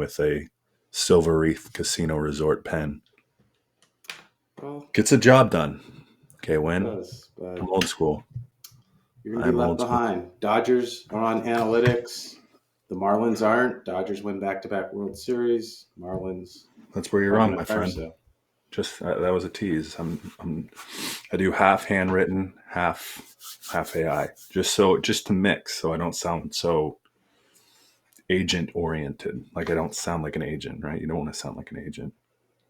with a Silver Reef Casino Resort pen. Well, gets the job done. K Winn. but I'm old school. you're going to be left behind. Dodgers are on analytics. The Marlins aren't. Dodgers win back-to-back World Series. Marlins. That's where you're wrong, my friend. Just that was a tease. I do half handwritten, half AI, just to mix, so I don't sound so agent oriented. Like I don't sound like an agent, right? You don't want to sound like an agent.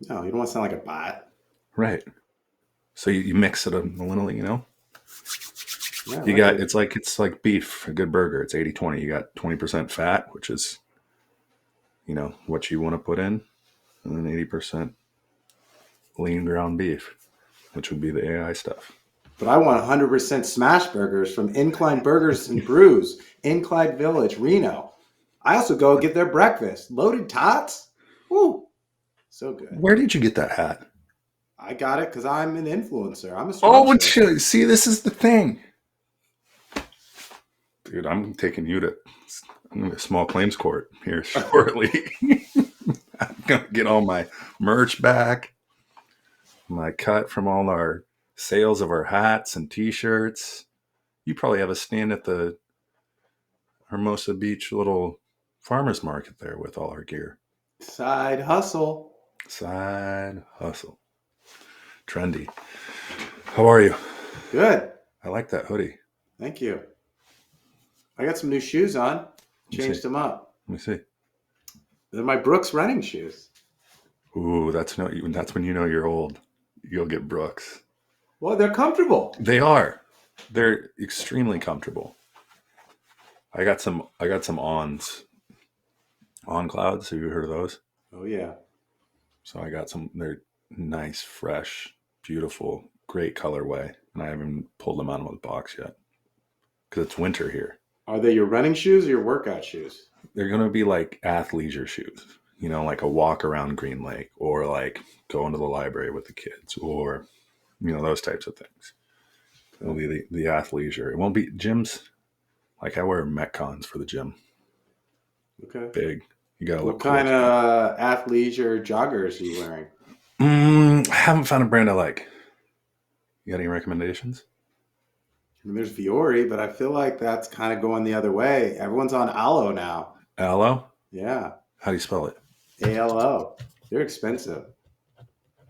No, you don't want to sound like a bot. Right. So you mix it a little, Yeah, it's like beef, a good burger. It's 80-20. You got 20% fat, which is, what you want to put in, and then 80% lean ground beef, which would be the AI stuff. But I want 100% smash burgers from Incline Burgers and Brews, Incline Village, Reno. I also go get their breakfast. Loaded tots? Woo! So good. Where did you get that hat? I got it because I'm an influencer. I'm a sponsor. See, this is the thing. Dude, I'm taking you to small claims court here shortly. I'm going to get all my merch back, my cut from all our sales of our hats and T-shirts. You probably have a stand at the Hermosa Beach little farmer's market there with all our gear. Side hustle. Trendy. How are you? Good. I like that hoodie. Thank you. I got some new shoes on. Changed them up. Let me see. They're my Brooks running shoes. Ooh, that's when you know you're old. You'll get Brooks. Well, they're comfortable. They are. They're extremely comfortable. I got some Ons. On Clouds. Have you heard of those? Oh yeah. So I got some. They're nice, fresh, beautiful, great colorway, and I haven't pulled them out of the box yet because it's winter here. Are they your running shoes or your workout shoes? They're gonna be like athleisure shoes. Like a walk around Green Lake, or like going to the library with the kids, or those types of things. It'll be the athleisure. It won't be gyms. Like I wear Metcons for the gym. Okay. Big. You gotta look. What kind of athleisure joggers are you wearing? I haven't found a brand I like. You got any recommendations? There's Viore, but I feel like that's kind of going the other way. Everyone's on Alo now. Alo? Yeah. How do you spell it? ALO. They're expensive.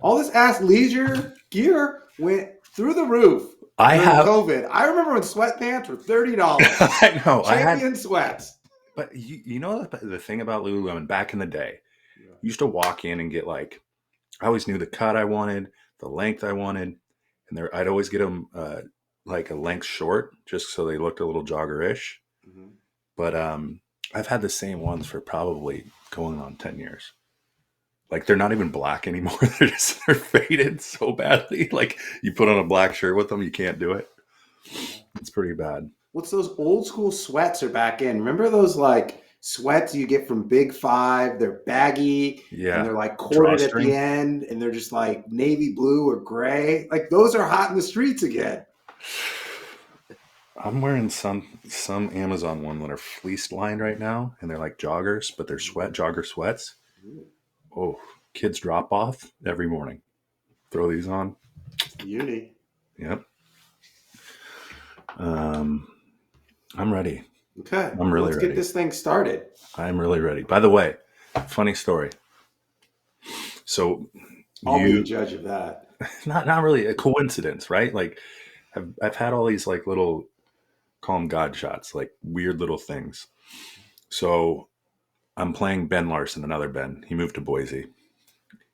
All this athleisure gear went through the roof. During COVID. I remember when sweatpants were $30. I know. Champion sweats. But you know the thing about Lululemon back in the day, you used to walk in and get I always knew the cut I wanted, the length I wanted, and I'd always get them like a length short just so they looked a little jogger-ish. Mm-hmm. But I've had the same ones for probably going on 10 years. Like they're not even black anymore. They're faded so badly. Like you put on a black shirt with them, you can't do it. It's pretty bad. What's those old school sweats are back in? Remember those sweats you get from Big Five? They're baggy. Yeah. And they're corded at the end, and they're just navy blue or gray. Those are hot in the streets again. I'm wearing some Amazon one that are fleece lined right now, and they're like joggers, but they're jogger sweats. Oh, kids drop off every morning. Throw these on. Uni. Yep. I'm ready. Okay. I'm really ready. Let's get this thing started. I'm really ready. By the way, funny story. So I'll be the judge of that. Not really a coincidence, right? I've had all these little, call them God shots, weird little things. So I'm playing Ben Larson, another Ben. He moved to Boise.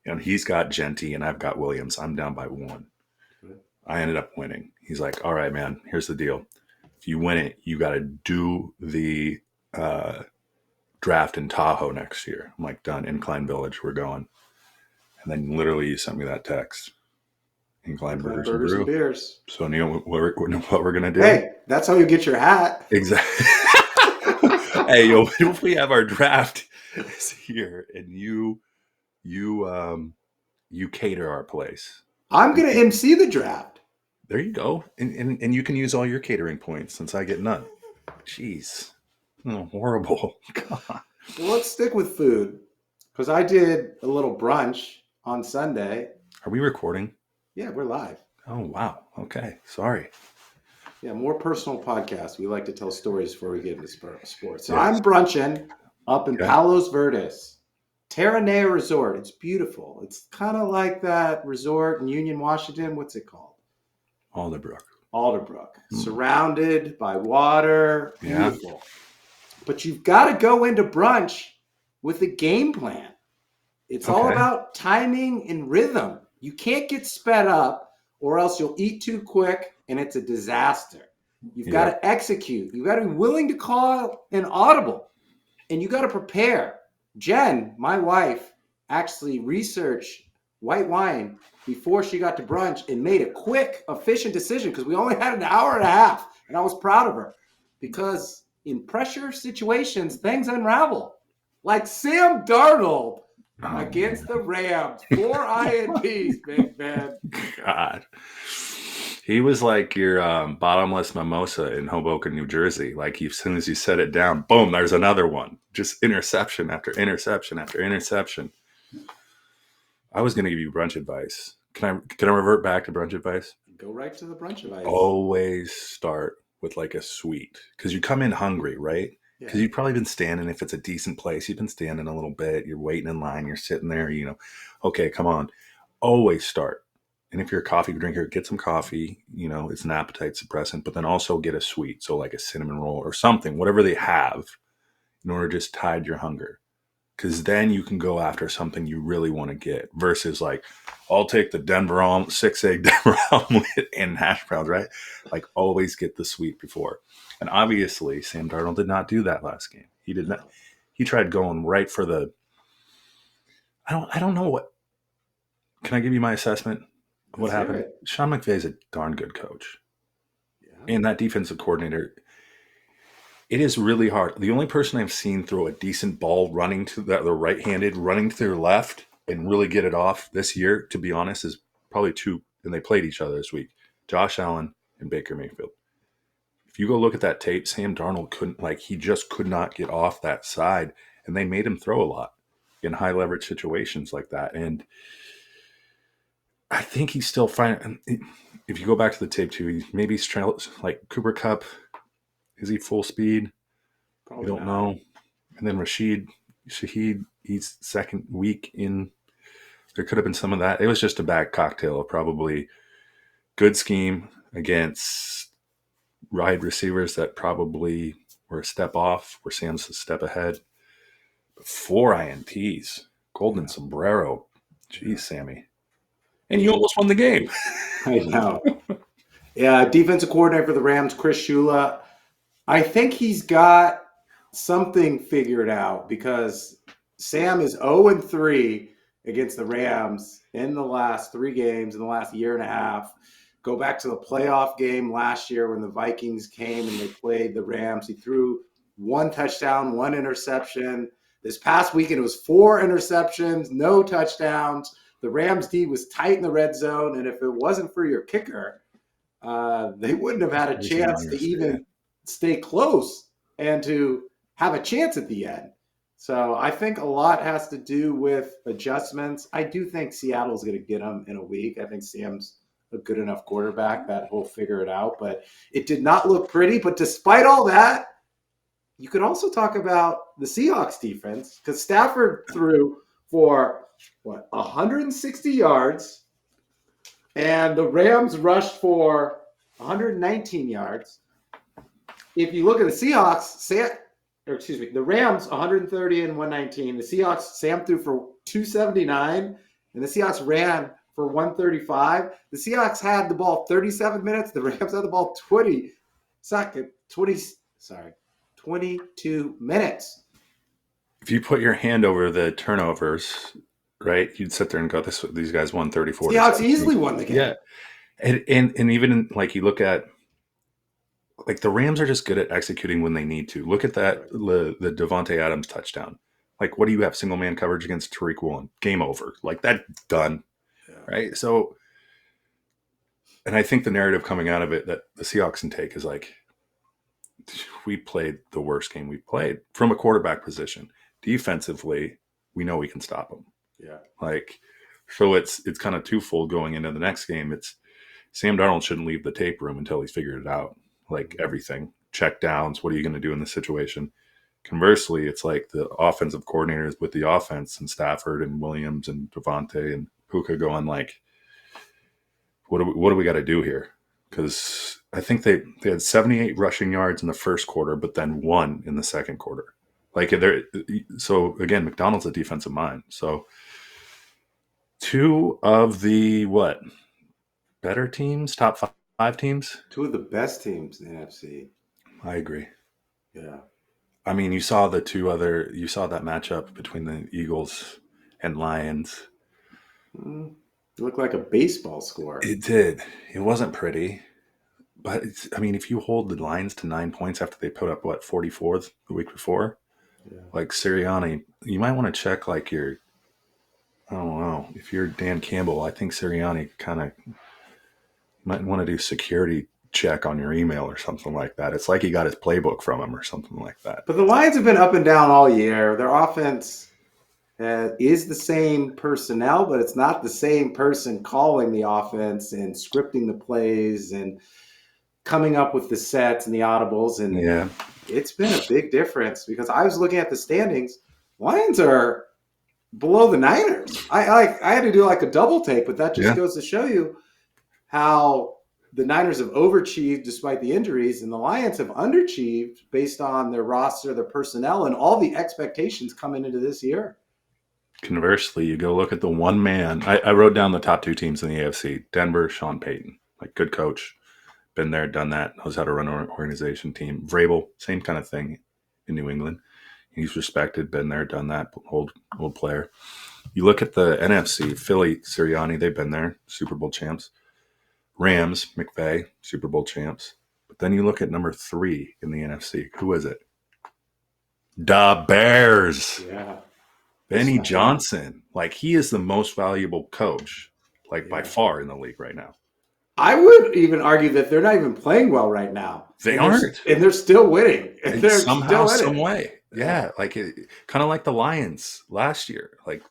And he's got Genty and I've got Williams. I'm down by 1. I ended up winning. He's like, all right, man, here's the deal. If you win it, you got to do the draft in Tahoe next year. I'm like, done. Incline Village, we're going. And then literally you sent me that text. Incline Burgers and Beers. So you know what we're going to do? Hey, that's how you get your hat. Exactly. Hey, what if we have our draft this year and you cater our place? I'm going to MC the draft. There you go. And you can use all your catering points since I get none. Jeez. Oh, horrible. God. Well, let's stick with food. Because I did a little brunch on Sunday. Are we recording? Yeah, we're live. Oh, wow. Okay. Sorry. Yeah, more personal podcast. We like to tell stories before we get into sports. So Yes. I'm brunching up in Okay. Palos Verdes, Terranea Resort. It's beautiful. It's kind of like that resort in Union, Washington. What's it called? Alderbrook. Alderbrook. Surrounded by water. Yeah. Beautiful. But you've got to go into brunch with a game plan. It's all Okay. about timing and rhythm. You can't get sped up or else you'll eat too quick and it's a disaster. You've got to execute. You've got to be willing to call an audible and you got to prepare. Jen, my wife, actually researched white wine before she got to brunch and made a quick, efficient decision because we only had an hour and a half. And I was proud of her because in pressure situations, things unravel. Like Sam Darnold against the Rams. 4 INTs, Big Ben. God. He was like your bottomless mimosa in Hoboken, New Jersey. Like as soon as you set it down, boom, there's another one. Just interception after interception after interception. I was going to give you brunch advice. Can I revert back to brunch advice? Go right to the brunch advice. Always start with like a sweet because you come in hungry, right? Because you've probably been standing, if it's a decent place, you've been standing a little bit, you're waiting in line, you're sitting there, okay, come on. Always start. And if you're a coffee drinker, get some coffee, it's an appetite suppressant, but then also get a sweet. So like a cinnamon roll or something, whatever they have in order to just tide your hunger. Because then you can go after something you really want to get versus like, I'll take the Denver 6-egg Denver omelet and hash browns, right? Like always get the sweet before. And obviously, Sam Darnold did not do that last game. He did not. He tried going right for the. I don't know what. Can I give you my assessment of what happened? Sean McVay is a darn good coach, and that defensive coordinator. It is really hard. The only person I've seen throw a decent ball running to the right-handed, running to their left, and really get it off this year, to be honest, is probably two. And they played each other this week: Josh Allen and Baker Mayfield. If you go look at that tape, Sam Darnold he just could not get off that side, and they made him throw a lot in high leverage situations like that. And I think he's still fine. If you go back to the tape too, maybe he's trying like Cooper Kupp. Is he full speed? Probably we don't know. And then Shaheed, he's second week in. There could have been some of that. It was just a bad cocktail of probably good scheme against wide receivers that probably were a step off, where Sam's a step ahead. But 4 INTs, golden sombrero. Jeez, Sammy. And you almost won the game. I know. Yeah, defensive coordinator for the Rams, Chris Shula. I think he's got something figured out because Sam is 0-3 against the Rams in the last 3 games in the last year and a half. Go back to the playoff game last year when the Vikings came and they played the Rams. He threw 1 touchdown, 1 interception. This past weekend, it was 4 interceptions, no touchdowns. The Rams D was tight in the red zone, and if it wasn't for your kicker, they wouldn't have had a chance to even stay close and to have a chance at the end. So I think a lot has to do with adjustments. I do think Seattle's going to get them in a week. I think Sam's a good enough quarterback that he'll figure it out. But it did not look pretty. But despite all that, you could also talk about the Seahawks defense because Stafford threw for, 160 yards, and the Rams rushed for 119 yards. If you look at the Seahawks, the Rams 130 and 119. The Seahawks, Sam threw for 279, and the Seahawks ran for 135. The Seahawks had the ball 37 minutes. The Rams had the ball 22 minutes. If you put your hand over the turnovers, right, you'd sit there and go, these guys won 34. Seahawks easily won the game. Yeah. And even like you look at, like the Rams are just good at executing when they need to. Look at that, the Devontae Adams touchdown. Like, what do you have? Single man coverage against Tariq Woolen. Game over. Like, that done. Yeah. Right? So, and I think the narrative coming out of it that the Seahawks can take is like, we played the worst game we've played from a quarterback position. Defensively, we know we can stop them. Yeah. Like, so it's kind of twofold going into the next game. It's Sam Darnold shouldn't leave the tape room until he's figured it out. Like everything, check downs. What are you going to do in this situation? Conversely, it's like the offensive coordinators with the offense and Stafford and Williams and Devontae and Puka going like, what do we got to do here? Because I think they had 78 rushing yards in the first quarter, but then 1 in the second quarter. Like so again, McDonald's a defensive mind. So 2 of the better teams, top 5 teams. 2 of the best teams in the NFC. I agree. Yeah. I mean, you saw that matchup between the Eagles and Lions. It looked like a baseball score. It did. It wasn't pretty. But I mean, if you hold the Lions to 9 points after they put up 44 the week before, like Sirianni, you might want to check like I don't know, if you're Dan Campbell, I think Sirianni kind of might want to do security check on your email or something like that. It's like he got his playbook from him or something like that. But the Lions have been up and down all year. Their offense is the same personnel, but it's not the same person calling the offense and scripting the plays and coming up with the sets and the audibles. And it's been a big difference because I was looking at the standings. Lions are below the Niners. I had to do like a double take, but that just goes to show you how the Niners have overachieved despite the injuries, and the Lions have underachieved based on their roster, their personnel, and all the expectations coming into this year. Conversely, you go look at the one man. I wrote down the top 2 teams in the AFC. Denver, Sean Payton, like good coach, been there, done that, knows how to run an organization team. Vrabel, same kind of thing in New England. He's respected, been there, done that, old player. You look at the NFC, Philly, Sirianni, they've been there, Super Bowl champs. Rams, McVay, Super Bowl champs. But then you look at number 3 in the NFC. Who is it? The Bears. Yeah. Benny Johnson. Like, he is the most valuable coach, by far in the league right now. I would even argue that they're not even playing well right now. They aren't. And they're still winning. They're somehow, some way. Yeah. Like, kind of like the Lions last year. Like,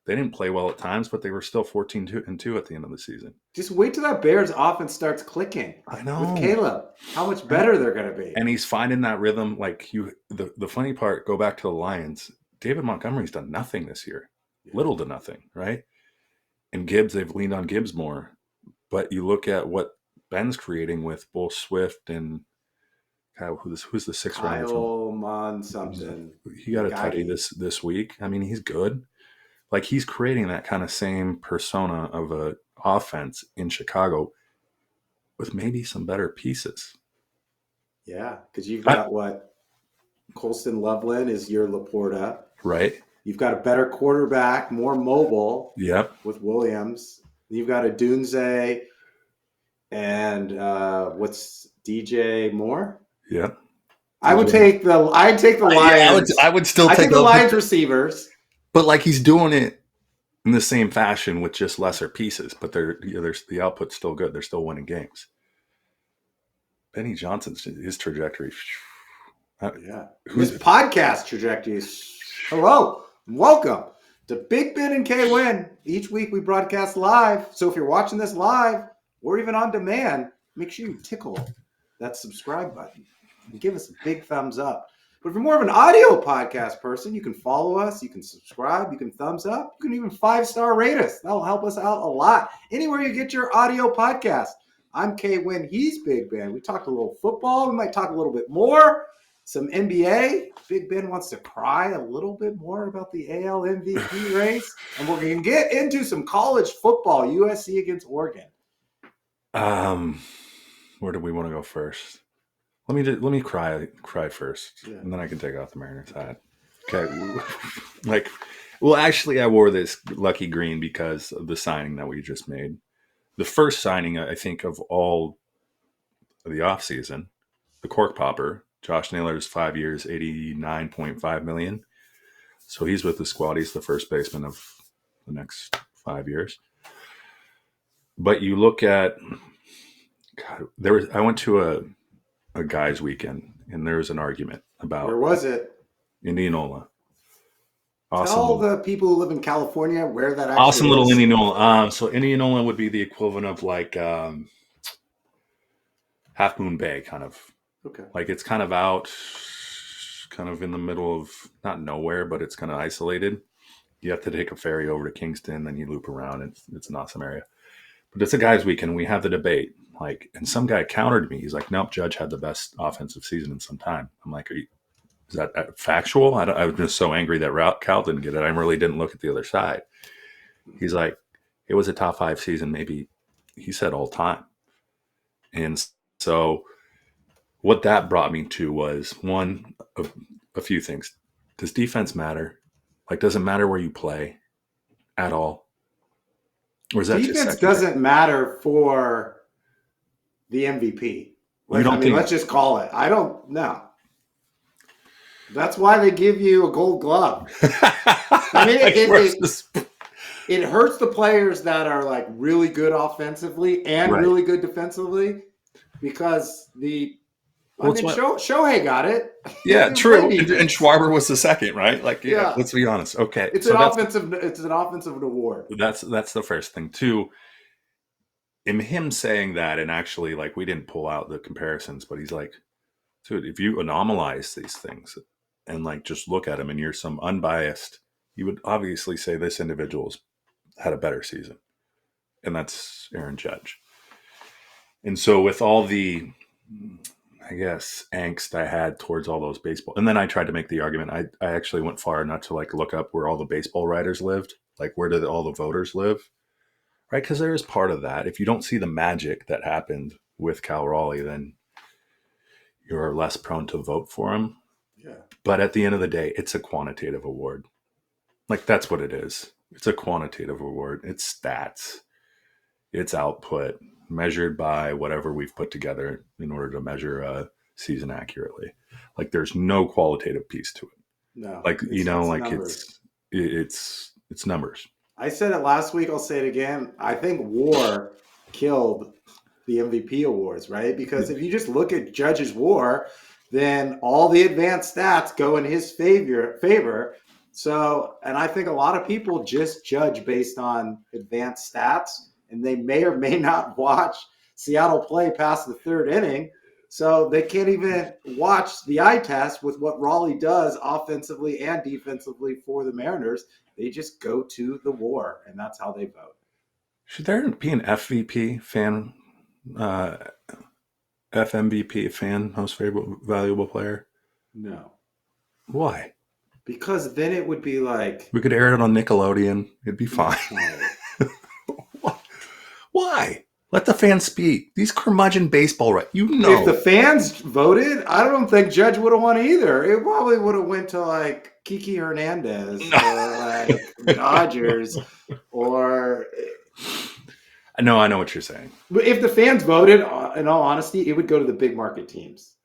they didn't play well at times, but they were still 14-2 at the end of the season. Just wait till that Bears offense starts clicking. I know. With Caleb, how much better they're going to be. And he's finding that rhythm. Like the funny part, go back to the Lions. David Montgomery's done nothing this year. Little to nothing, right? And Gibbs, they've leaned on Gibbs more. But you look at what Ben's creating with both Swift and who's the 6th round? Kyle Mon something. He got a tutty this week. I mean, he's good. Like, he's creating that kind of same persona of a offense in Chicago with maybe some better pieces. Yeah, because you've got Colston Loveland is your Laporta. Right. You've got a better quarterback, more mobile. Yep. With Williams. You've got a Dunze and what's DJ Moore? Yep. I'd take the Lions. I would still take the Lions receivers. But like, he's doing it in the same fashion with just lesser pieces, but the output's still good. They're still winning games. Benny Johnson's his trajectory. His podcast trajectory is hello, welcome to Big Ben and K Winn. Each week we broadcast live. So if you're watching this live or even on demand, make sure you tickle that subscribe button and give us a big thumbs up. But if you're more of an audio podcast person, you can follow us, you can subscribe, you can thumbs up, you can even 5-star rate us. That'll help us out a lot. Anywhere you get your audio podcast. I'm K Winn, he's Big Ben. We talked a little football, we might talk a little bit more, some NBA. Big Ben wants to cry a little bit more about the AL MVP race. And we're going to get into some college football, USC against Oregon. Where do we want to go first? Let me cry first, and then I can take off the Mariners hat. Okay, actually, I wore this lucky green because of the signing that we just made. The first signing, I think, of all of the offseason, the cork popper, Josh Naylor's 5 years, $89.5 million. So he's with the squad. He's the first baseman of the next 5 years. But you look at, I went to a guys' weekend, and there was an argument about where was it? Indianola. Tell Awesome. the people who live in California where that Awesome actually little is. Indianola. So Indianola would be the equivalent of like Half Moon Bay, kind of. Okay. Like it's kind of out, kind of in the middle of not nowhere, but it's kind of isolated. You have to take a ferry over to Kingston, then you loop around. It's an awesome area. But it's a guys' weekend. We have the debate. Like, and some guy countered me. He's like, "Nope, Judge had the best offensive season in some time." I'm like, is that factual? I was just so angry that Cal didn't get it. I really didn't look at the other side. He's like, it was a top 5 season, maybe. He said all time. And so what that brought me to was one of a few things. Does defense matter? Like, does it matter where you play at all? Or is that just Defense secondary? doesn't matter for the MVP. You don't think? Let's just call it. I don't know. That's why they give you a gold glove. I mean, it hurts the players that are like really good offensively and Right. really good defensively because Shohei got it. Yeah, He true. played And defense. Schwarber was the second, right? Like, Yeah. let's be honest. Okay, It's so an offensive award. that's the first thing too. In him saying that, and actually, like, we didn't pull out the comparisons, but he's like, dude, if you anomalize these things and like just look at them and you're some unbiased, you would obviously say this individual's had a better season, and that's Aaron Judge. And so with all the, I guess, angst I had towards all those baseball, and then I tried to make the argument. I actually went far enough to like look up where all the baseball writers lived, like where did all the voters live, right? Because there is part of that. If you don't see the magic that happened with Cal Raleigh, then you're less prone to vote for him. Yeah. But at the end of the day, it's a quantitative award. Like, that's what it is. It's a quantitative award. It's stats. It's output measured by whatever we've put together in order to measure a season accurately. Like, there's no qualitative piece to it. No. Like, it's numbers. It's numbers. I said it last week. I'll say it again. I think WAR killed the MVP awards, right? Because if you just look at Judge's WAR, then all the advanced stats go in his favor. So, and I think a lot of people just judge based on advanced stats, and they may or may not watch Seattle play past the third inning. So they can't even watch the eye test with what Raleigh does offensively and defensively for the Mariners. They just go to the WAR, and that's how they vote. Should there be an FVP fan, FMVP fan, most valuable player? No. Why? Because then it would be like... We could air it on Nickelodeon. It'd be fine. Why? Let the fans speak. These curmudgeon baseball, right? If the fans voted, I don't think Judge would have won either. It probably would have went to like Kiki Hernandez or like Dodgers or... No, I know what you're saying. But if the fans voted, in all honesty, it would go to the big market teams.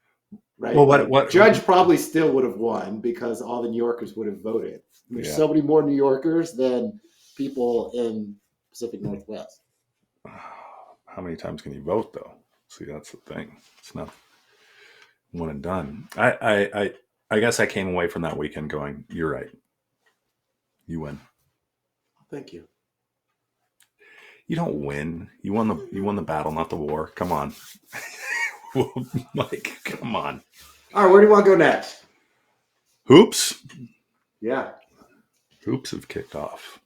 Right? Well, what Judge probably still would have won because all the New Yorkers would have voted. There's so many more New Yorkers than people in Pacific Northwest. How many times can you vote, though? See, that's the thing. It's not one and done. I guess I came away from that weekend going, "You're right. You win." Thank you. You don't win. You won the battle, not the war. Come on, Mike. Come on. All right, where do you want to go next? Hoops. Yeah. Hoops have kicked off.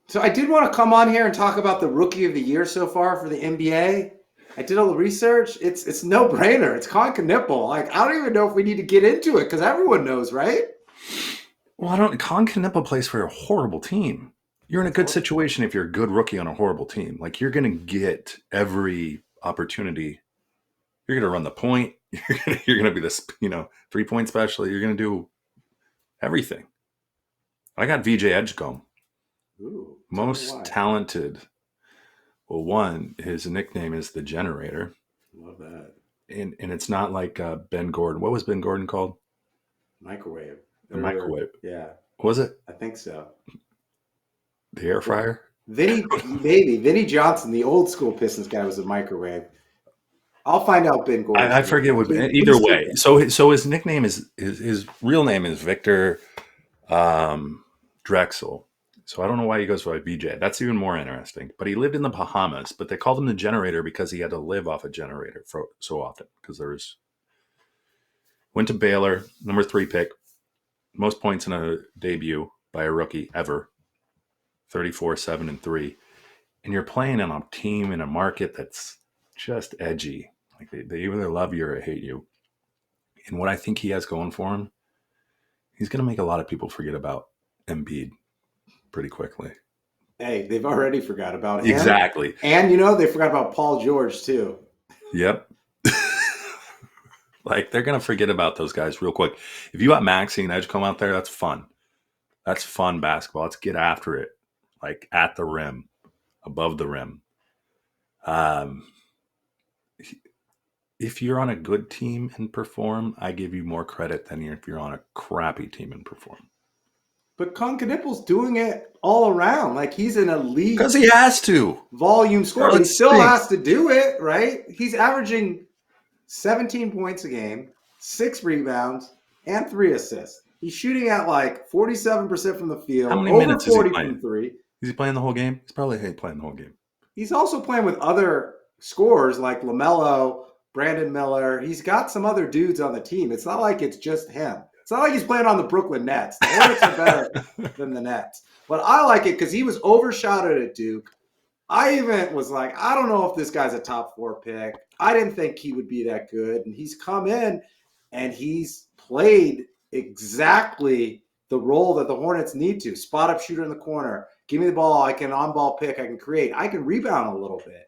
So I did want to come on here and talk about the rookie of the year so far for the NBA. I did all the research. It's no brainer. It's Colin Knippel. Like, I don't even know if we need to get into it because everyone knows, right? Well, Colin Knippel plays for a horrible team. You're in a good situation if you're a good rookie on a horrible team. Like, you're going to get every opportunity. You're going to run the point. You're going to be this, 3-point specialist. You're going to do everything. I got VJ Edgecombe. Ooh, most talented. Well, one, his nickname is the Generator. Love that. And it's not like Ben Gordon. What was Ben Gordon called? Microwave. The microwave. Yeah. Was it? I think so. The air fryer? Vinny Johnson, the old school Pistons guy, was a microwave. I'll find out Ben Gordon. I forget what. Either way, so his nickname is his real name is Victor Drexel. So I don't know why he goes by BJ. That's even more interesting. But he lived in the Bahamas, but they called him the generator because he had to live off a generator for so often. Because went to Baylor, number 3 pick, most points in a debut by a rookie ever, 34, 7, and 3. And you're playing on a team in a market that's just edgy. Like they either love you or hate you. And what I think he has going for him, he's going to make a lot of people forget about Embiid pretty quickly. Hey, they've already forgot about him. Exactly. And, they forgot about Paul George, too. Yep. Like, they're going to forget about those guys real quick. If you got Maxey and Edgecombe out there, that's fun. That's fun basketball. Let's get after it. Like, at the rim, above the rim. If you're on a good team and perform, I give you more credit than if you're on a crappy team and perform. But Concaniple's doing it all around. Like, he's an elite. Because he has to. Volume scorer. But he still has to do it, right? He's averaging 17 points a game, 6 rebounds, and 3 assists. He's shooting at like 47% from the field. How many over minutes 40 is he playing? from 3. Is he playing the whole game? He's probably playing the whole game. He's also playing with other scorers like LaMelo, Brandon Miller. He's got some other dudes on the team. It's not like it's just him. It's not like he's playing on the Brooklyn Nets. The Hornets are better than the Nets. But I like it because he was overshadowed at Duke. I even was like, I don't know if this guy's a top 4 pick. I didn't think he would be that good. And he's come in and he's played exactly the role that the Hornets need to. Spot up shooter in the corner. Give me the ball. I can on-ball pick. I can create. I can rebound a little bit.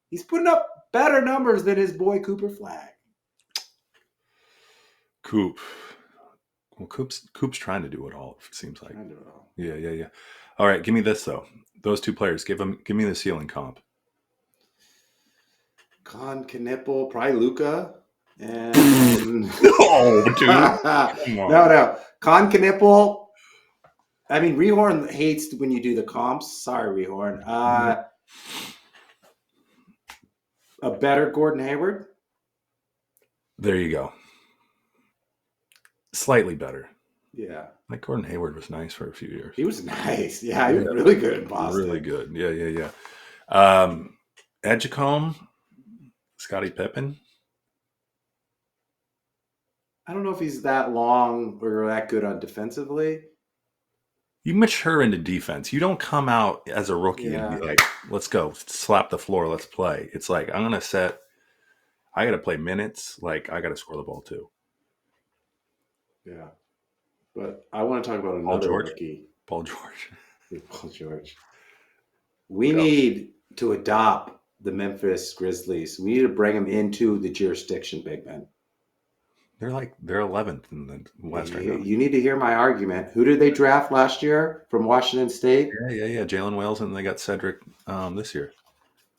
He's putting up better numbers than his boy Cooper Flagg. Coop. Well, Coop's trying to do it all, it seems like. Yeah. All right, give me this, though. Those 2 players, give me the ceiling comp. Knipple, probably Luka. And oh, dude. No. Knipple. I mean, Rehorn hates when you do the comps. Sorry, Rehorn. A better Gordon Hayward? There you go. Slightly better. Yeah. Like Gordon Hayward was nice for a few years. He was nice. Yeah, he was really good in Boston. Really good. Yeah. Edgecombe, Scottie Pippen. I don't know if he's that long or that good on defensively. You mature into defense. You don't come out as a rookie and be like, let's go, slap the floor, let's play. It's like, I got to play minutes. Like, I got to score the ball too. Yeah. But I want to talk about another rookie. Paul George. Paul George. We need to adopt the Memphis Grizzlies. We need to bring them into the jurisdiction, Big Ben. They're 11th in the West right now. You need to hear my argument. Who did they draft last year from Washington State? Yeah. Jalen Wales, and they got Cedric this year.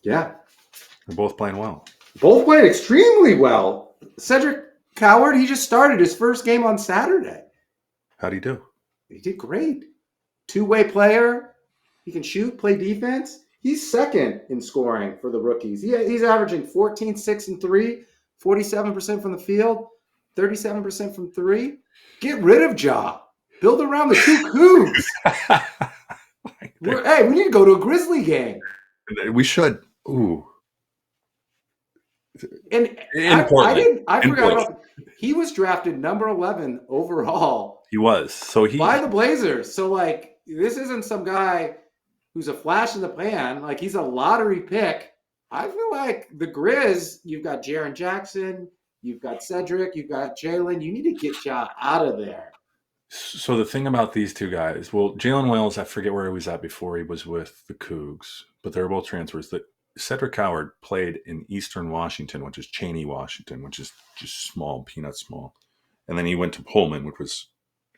Yeah. They're both playing well. Both played extremely well. Cedric Coward, he just started his first game on Saturday. How'd he do? He did great. 2-way player. He can shoot, play defense. He's second in scoring for the rookies. He's averaging 14, 6, and 3, 47% from the field, 37% from 3. Get rid of Ja. Build around the 2 Cougs. Hey, we need to go to a Grizzly game. We should. Ooh. And I forgot about, he was drafted number 11 overall. He was. So by the Blazers. So this isn't some guy who's a flash in the pan. Like, he's a lottery pick. I feel like the Grizz, you've got Jaren Jackson, you've got Cedric, you've got Jalen. You need to get Ja out of there. So the thing about these 2 guys, well, Jalen Wales, I forget where he was at before he was with the Cougs, but they were both transfers. Cedric Coward played in Eastern Washington, which is Cheney, Washington, which is just small, peanut small. And then he went to Pullman, which was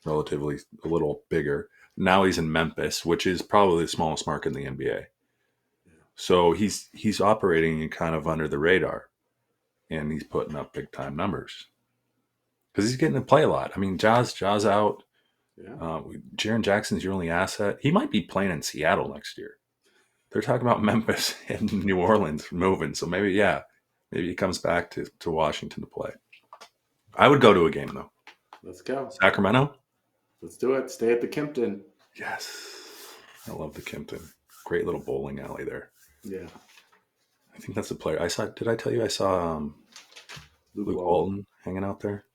relatively a little bigger. Now he's in Memphis, which is probably the smallest market in the NBA. So he's operating kind of under the radar, and he's putting up big time numbers because he's getting to play a lot. I mean, Ja's out. Yeah. Jaren Jackson's your only asset. He might be playing in Seattle next year. They're talking about Memphis and New Orleans moving. So maybe he comes back to Washington to play. I would go to a game, though. Let's go. Sacramento? Let's do it. Stay at the Kimpton. Yes. I love the Kimpton. Great little bowling alley there. Yeah. I think that's the player. Did I tell you I saw Luke Walton hanging out there?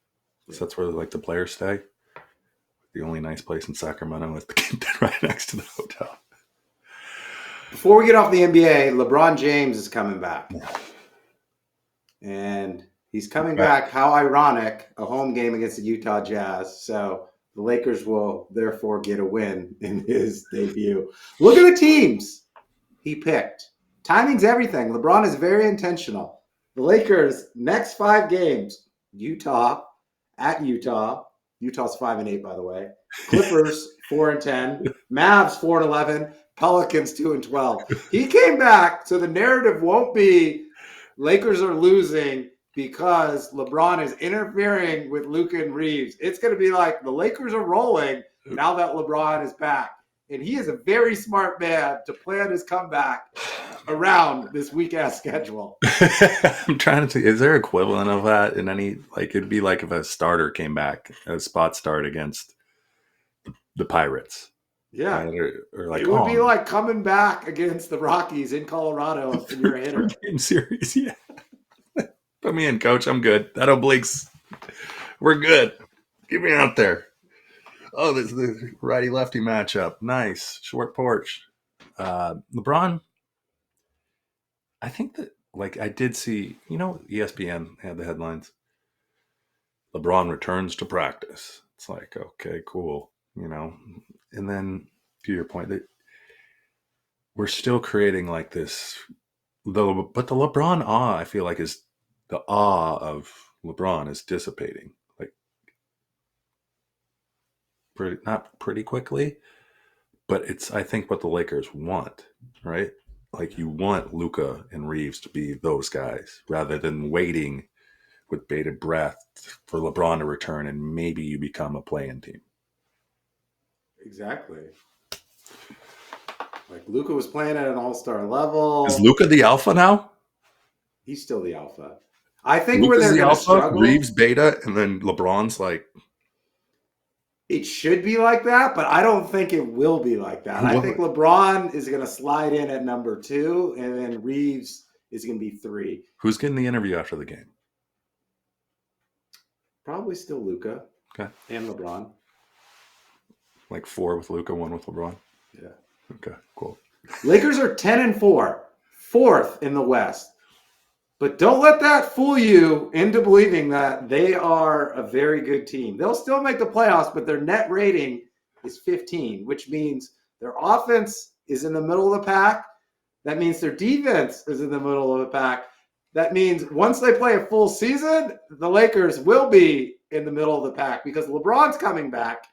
Yeah. So that's where like the players stay. The only nice place in Sacramento is the Kimpton right next to the hotel. Before we get off the NBA, LeBron James is coming back. And he's coming back. How ironic, a home game against the Utah Jazz. So the Lakers will therefore get a win in his debut. Look at the teams he picked. Timing's everything. LeBron is very intentional. The Lakers, next 5 games, Utah, at Utah. Utah's 5-8, by the way. Clippers 4-10. Mavs 4-11. Pelicans 2-12. He came back, so the narrative won't be Lakers are losing because LeBron is interfering with Luka and Reeves. It's going to be like the Lakers are rolling now that LeBron is back. And he is a very smart man to plan his comeback around this weak-ass schedule. I'm trying to think, is there equivalent of that in any, like, it'd be like if a starter came back, a spot start against the Pirates. Yeah. Right? Or like, it would be like coming back against the Rockies in Colorado if you're a hitter. Game series, yeah. Put me in, coach. I'm good. That obliques. We're good. Get me out there. Oh, this is the righty-lefty matchup. Nice. Short porch. LeBron, I think that, like, I did see, ESPN had the headlines. LeBron returns to practice. It's like, okay, cool. And then to your point, that we're still creating like this, but the LeBron awe, I feel like, is the awe of LeBron is dissipating, like not pretty quickly, but it's, I think, what the Lakers want, right? Like, you want Luka and Reeves to be those guys rather than waiting with bated breath for LeBron to return and maybe you become a play-in team. Exactly. Like, Luka was playing at an all-star level. Is Luka the alpha now? He's still the alpha. I think Luka's where they're the going to struggle, Reeves beta, and then LeBron's like. It should be like that, but I don't think it will be like that. I think LeBron is going to slide in at number 2, and then Reeves is going to be 3. Who's getting the interview after the game? Probably still Luka. Okay. And LeBron. Like 4 with Luka, 1 with LeBron? Yeah. Okay, cool. Lakers are 10-4, 4th in the West. But don't let that fool you into believing that they are a very good team. They'll still make the playoffs, but their net rating is 15, which means their offense is in the middle of the pack. That means their defense is in the middle of the pack. That means once they play a full season, the Lakers will be in the middle of the pack because LeBron's coming back.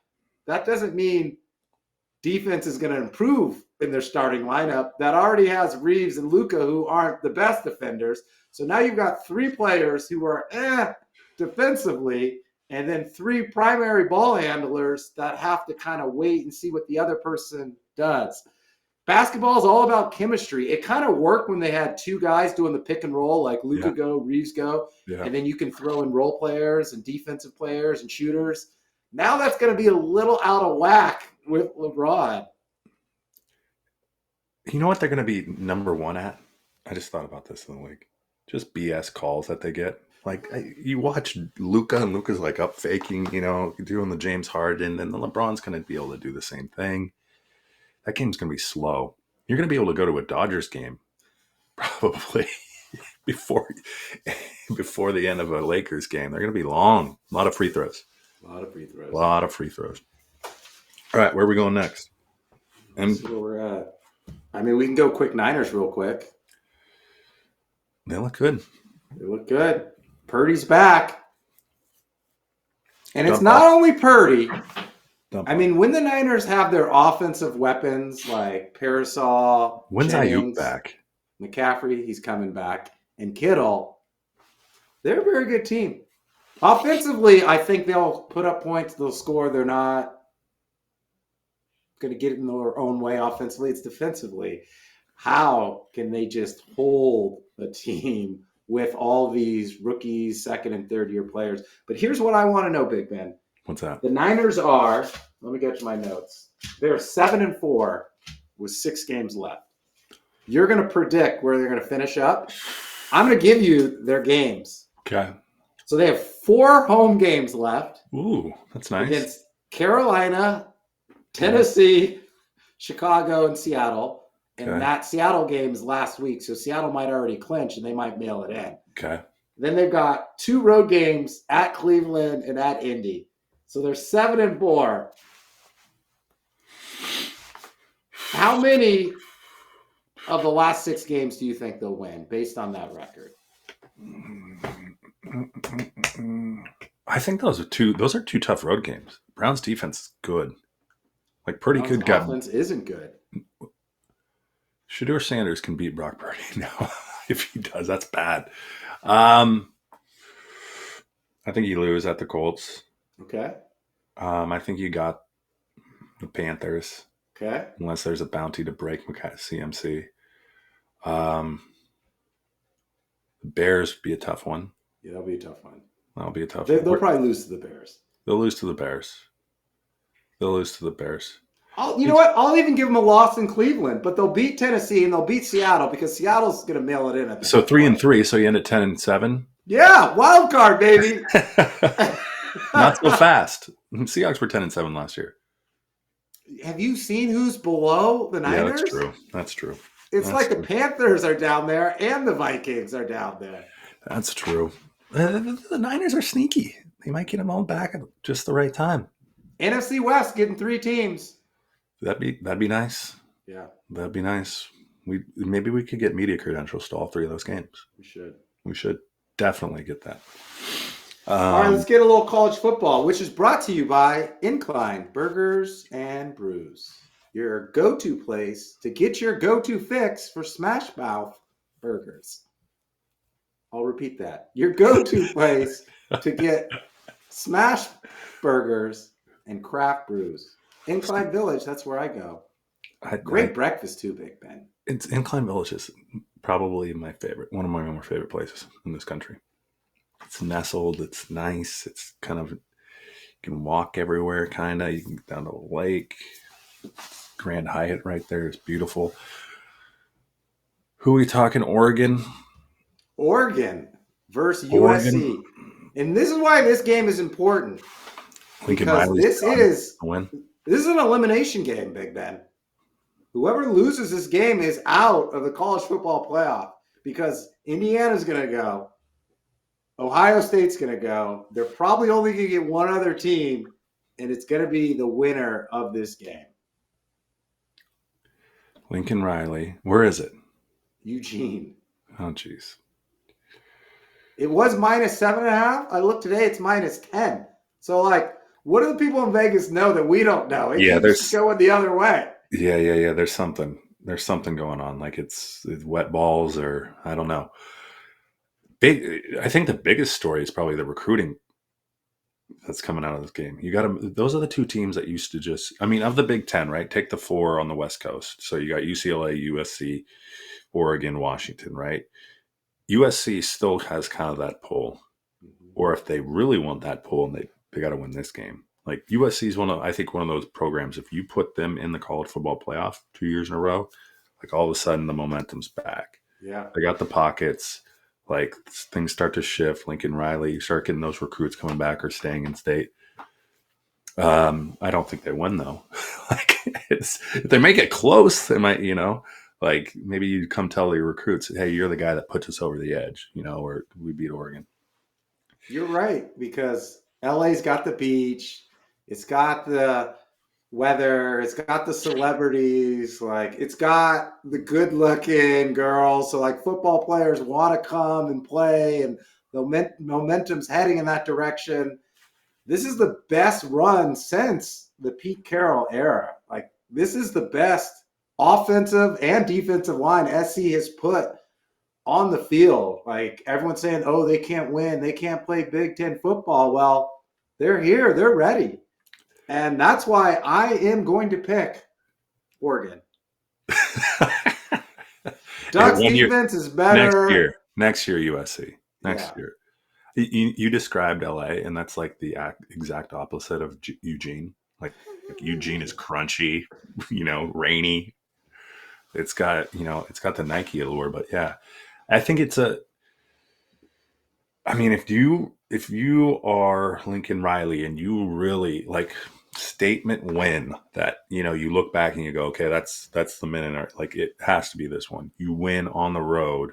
That doesn't mean defense is going to improve in their starting lineup that already has Reeves and Luka, who aren't the best defenders. So now you've got 3 players who are defensively, and then 3 primary ball handlers that have to kind of wait and see what the other person does. Basketball is all about chemistry. It kind of worked when they had 2 guys doing the pick and roll, like Luka go, Reeves go, and then you can throw in role players and defensive players and shooters. Now that's going to be a little out of whack with LeBron. You know what they're going to be number 1 at? I just thought about this in the week. Just BS calls that they get. Like, you watch Luka, and Luka's like up faking, doing the James Harden, and then LeBron's going to be able to do the same thing. That game's going to be slow. You're going to be able to go to a Dodgers game probably before the end of a Lakers game. They're going to be long. A lot of free throws. A lot of free throws. All right, where are we going next? And see where we're at. I mean, we can go quick Niners real quick. They look good. Purdy's back. And it's not only Purdy. I mean, when the Niners have their offensive weapons like Parasol, when's Ayuk back? McCaffrey, he's coming back, and Kittle, they're a very good team. Offensively, I think they'll put up points, they'll score. They're not going to get it in their own way offensively. It's defensively. How can they just hold a team with all these rookies, second and third year players? But here's what I want to know, Big Ben. What's that? The Niners are, let me get to my notes. They're 7-4 with 6 games left. You're going to predict where they're going to finish up. I'm going to give you their games. Okay. So they have 4 home games left. Ooh, that's nice. Against Carolina, Tennessee, Chicago, and Seattle. And that Seattle game is last week, so Seattle might already clinch and they might mail it in. Okay. Then they've got 2 road games at Cleveland and at Indy. So they're 7-4. How many of the last 6 games do you think they'll win based on that record? I think those are two tough road games. Browns defense is good. Like pretty Browns good guy. Offense isn't good. Shedeur Sanders can beat Brock Purdy now. If he does, that's bad. I think you lose at the Colts. Okay. I think you got the Panthers. Okay. Unless there's a bounty to break CMC. The Bears would be a tough one. Yeah, that'll be a tough one. That'll be a tough one. They'll probably lose to the Bears. They'll lose to the Bears. You know what? I'll even give them a loss in Cleveland, but they'll beat Tennessee and they'll beat Seattle because Seattle's going to mail it in. So 3-3, so you end at 10-7? Yeah, wild card, baby. Not so fast. Seahawks were 10-7 last year. Have you seen who's below the Niners? Yeah, that's true. It's like the Panthers are down there and the Vikings are down there. That's true. The Niners are sneaky. They might get them all back at just the right time. NFC West getting 3 teams. That'd be nice. Yeah, that'd be nice. Maybe we could get media credentials to all 3 of those games. We should definitely get that. All right, let's get a little college football, which is brought to you by Incline Burgers and Brews, your go-to place to get your go-to fix for Smash Mouth burgers. I'll repeat that. Your go-to place to get smash burgers and craft brews. Incline Village, that's where I go. Great breakfast too, Big Ben. It's Incline Village is probably my favorite, one of my more favorite places in this country. It's nestled. It's nice. It's kind of, you can walk everywhere, kind of. You can get down to the lake. Grand Hyatt right there is beautiful. Who are we talking? Oregon versus USC. And this is why this game is important. Because this is an elimination game, Big Ben. Whoever loses this game is out of the college football playoff because Indiana's going to go. Ohio State's going to go. They're probably only going to get one other team, and it's going to be the winner of this game. Lincoln Riley. Where is it? Eugene. Oh, jeez. It was -7.5. I looked today, it's -10. So, what do the people in Vegas know that we don't know? It's going the other way. Yeah. There's something going on. Like it's wet balls or I don't know. I think the biggest story is probably the recruiting that's coming out of this game. Those are the 2 teams that used to just, of the Big Ten, right? Take the 4 on the West Coast. So you got UCLA, USC, Oregon, Washington, right? USC still has kind of that pull. Or if they really want that pull and they got to win this game. Like USC is one of those programs, if you put them in the college football playoff 2 years in a row, like all of a sudden the momentum's back. Yeah. They got the pockets. Like things start to shift. Lincoln Riley, you start getting those recruits coming back or staying in state. I don't think they win though. If they make it close, they might, maybe you come tell your recruits, hey, you're the guy that puts us over the edge, or we beat Oregon. You're right, because LA's got the beach. It's got the weather. It's got the celebrities. It's got the good-looking girls. So, football players want to come and play, and the momentum's heading in that direction. This is the best run since the Pete Carroll era. This is the best offensive and defensive line SC has put on the field. Everyone's saying, oh, they can't win. They can't play Big Ten football. Well, they're here. They're ready. And that's why I am going to pick Oregon. Ducks defense is better. Next year, USC. Next year. You described LA, and that's like the exact opposite of Eugene. Like Eugene is crunchy, rainy. It's got the Nike allure, but yeah, I think it's a. I mean, if you are Lincoln Riley and you really like statement win that you look back and you go, okay, that's the minute, like it has to be this one. You win on the road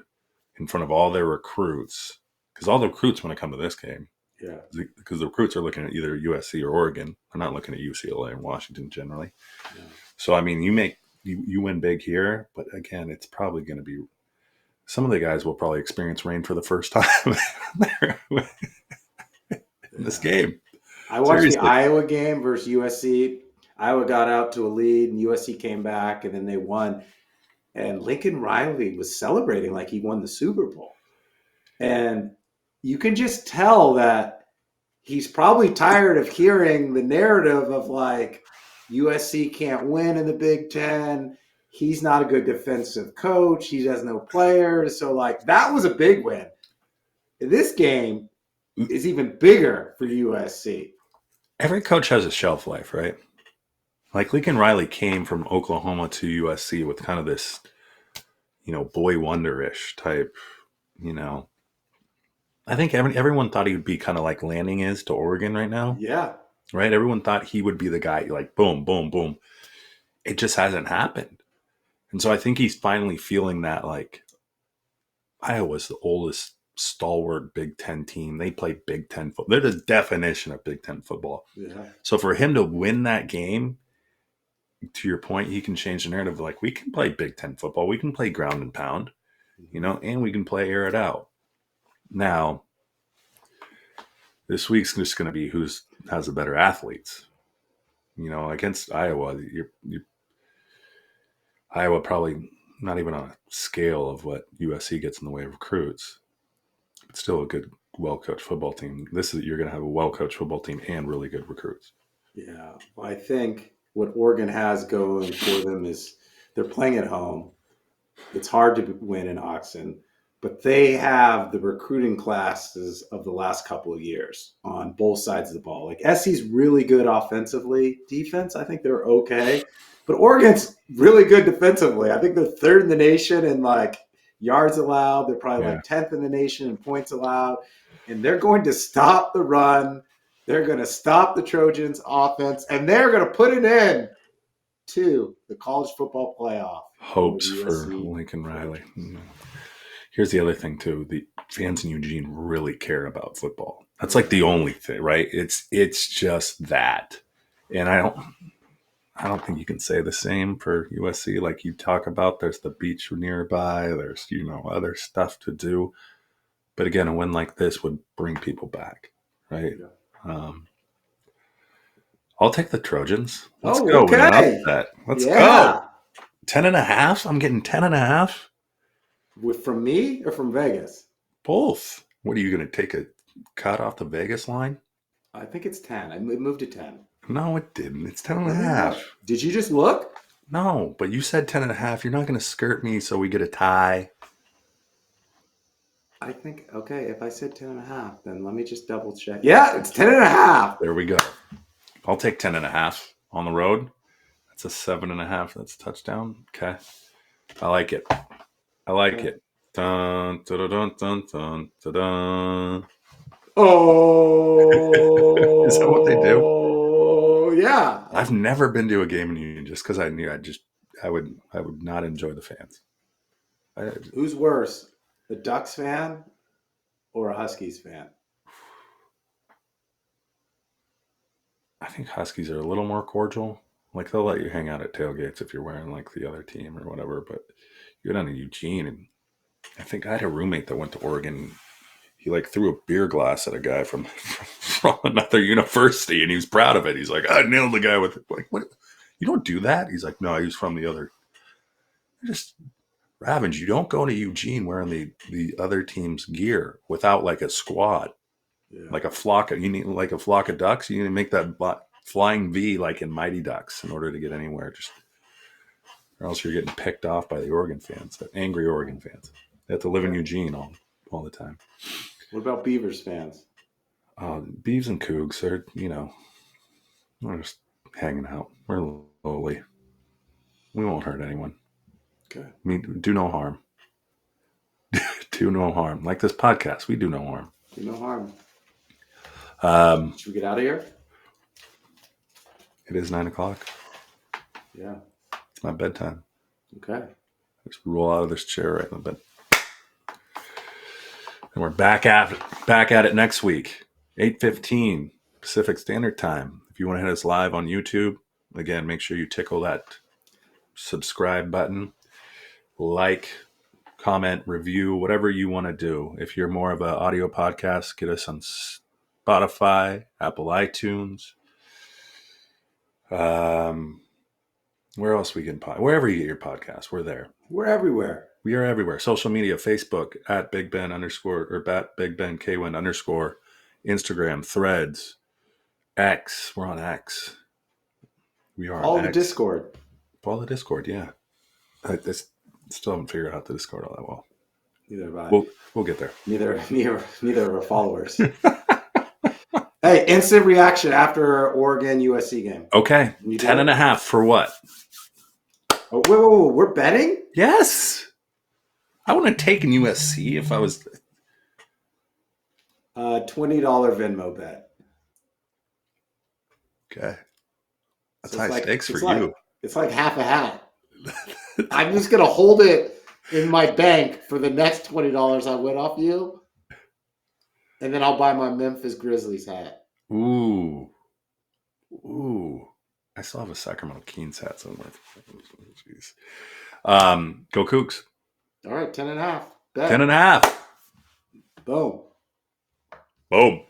in front of all their recruits, because all the recruits want to come to this game, Yeah. because the recruits are looking at either USC or Oregon. They're not looking at UCLA and Washington generally. Yeah. So I mean, you win big here, but again, it's probably going to be some of the guys will probably experience rain for the first time in this game. I watched the Seriously. Iowa game versus USC. Iowa got out to a lead, and USC came back, and then they won. And Lincoln Riley was celebrating like he won the Super Bowl. And you can just tell that he's probably tired of hearing the narrative of like USC can't win in the Big Ten. He's not a good defensive coach. He has no players. So like that was a big win. This game is even bigger for USC. Every coach has a shelf life, right? Like Lincoln Riley came from Oklahoma to USC with kind of this, boy wonder-ish type, you know. I think everyone thought he would be kind of like Lanning is to Oregon right now, Yeah. right? Everyone thought he would be the guy, like boom, boom, boom. It just hasn't happened. And so I think he's finally feeling that like Iowa's the oldest stalwart Big Ten team. They play Big Ten football. They're the definition of Big Ten football. Yeah. So for him to win that game, to your point, he can change the narrative. Like we can play Big Ten football. We can play ground and pound, and we can play air it out. Now, this week's just going to be who has the better athletes. Against Iowa, Iowa probably not even on a scale of what USC gets in the way of recruits. It's still a good, well-coached football team. You're going to have a well-coached football team and really good recruits. Yeah. Well, I think what Oregon has going for them is they're playing at home. It's hard to win in Autzen, but they have the recruiting classes of the last couple of years on both sides of the ball. Like SC's really good offensively. Defense, I think they're okay. But Oregon's really good defensively. I think they're third in the nation in like yards allowed. They're probably like 10th in the nation in points allowed. And they're going to stop the run. They're going to stop the Trojans' offense, and they're going to put it in to the college football playoff. Hopes for Lincoln Riley. Here's the other thing too: the fans in Eugene really care about football. That's like the only thing, right? It's just that, and I don't think you can say the same for USC. Like you talk about, there's the beach nearby. There's other stuff to do, but again, a win like this would bring people back, right? Yeah. I'll take the Trojans. Let's Oh, go okay. with an upset. Let's go. 10.5. I'm getting 10.5. From me or from Vegas? Both. What are you going to take a cut off the Vegas line? I think it's 10. It moved to 10. No, it didn't. It's 10.5. Did you just look? No, but you said 10.5. You're not going to skirt me so we get a tie. I think, okay, if I said 10.5, then let me just double check. Yeah, it's 10.5. There we go. I'll take 10.5 on the road. That's a 7.5. That's a touchdown. Okay. I like it. Dun, dun, dun, dun, dun, dun, dun. Oh. Is that what they do? Oh, yeah. I've never been to a game in Union just because I knew I would not enjoy the fans. Who's worse, a Ducks fan or a Huskies fan? I think Huskies are a little more cordial. Like they'll let you hang out at tailgates if you're wearing like the other team or whatever. But you go down to Eugene, and I think I had a roommate that went to Oregon. He like threw a beer glass at a guy from another university, and he was proud of it. He's like, I nailed the guy with it. Like, what? You don't do that? He's like, no, he was from the other. Just Ravens. You don't go to Eugene wearing the other team's gear without like a squad. Yeah. Like a flock of ducks. You need to make that flying V like in Mighty Ducks in order to get anywhere. Or else you're getting picked off by the Oregon fans, the angry Oregon fans. They have to live in Eugene all the time. What about Beavers fans? Beavs and Cougs are, we're just hanging out. We're lowly. We won't hurt anyone. Okay. Do no harm. Do no harm. Like this podcast, we do no harm. Do no harm. Should we get out of here? It is 9:00. Yeah. It's my bedtime. Okay. Just roll out of this chair right in the bed. And we're back at it next week, 8:15 Pacific Standard Time. If you want to hit us live on YouTube, again, make sure you tickle that subscribe button, like, comment, review, whatever you want to do. If you're more of an audio podcast, get us on Spotify, Apple iTunes. Where else we can wherever you get your podcast, we're there. We're everywhere. We are everywhere. Social media, Facebook at Big Ben _ or at Big Ben K Winn _, Instagram, Threads, X. We're on X. We are all on the X. Discord. All the Discord, yeah. I still haven't figured out the Discord all that well. Neither have I. We'll get there. Neither of our followers. Hey, instant reaction after Oregon-USC game. Okay, 10.5 for what? Oh, wait, we're betting? Yes. I wouldn't have taken USC if I was. $20 Venmo bet. Okay. That's So high stakes for you. It's like half a hat. I'm just going to hold it in my bank for the next $20 I win off you. And then I'll buy my Memphis Grizzlies hat. Ooh. I still have a Sacramento Kings hat somewhere. Jeez. Go Cougs. All right, 10.5. 10.5. Boom. Boom.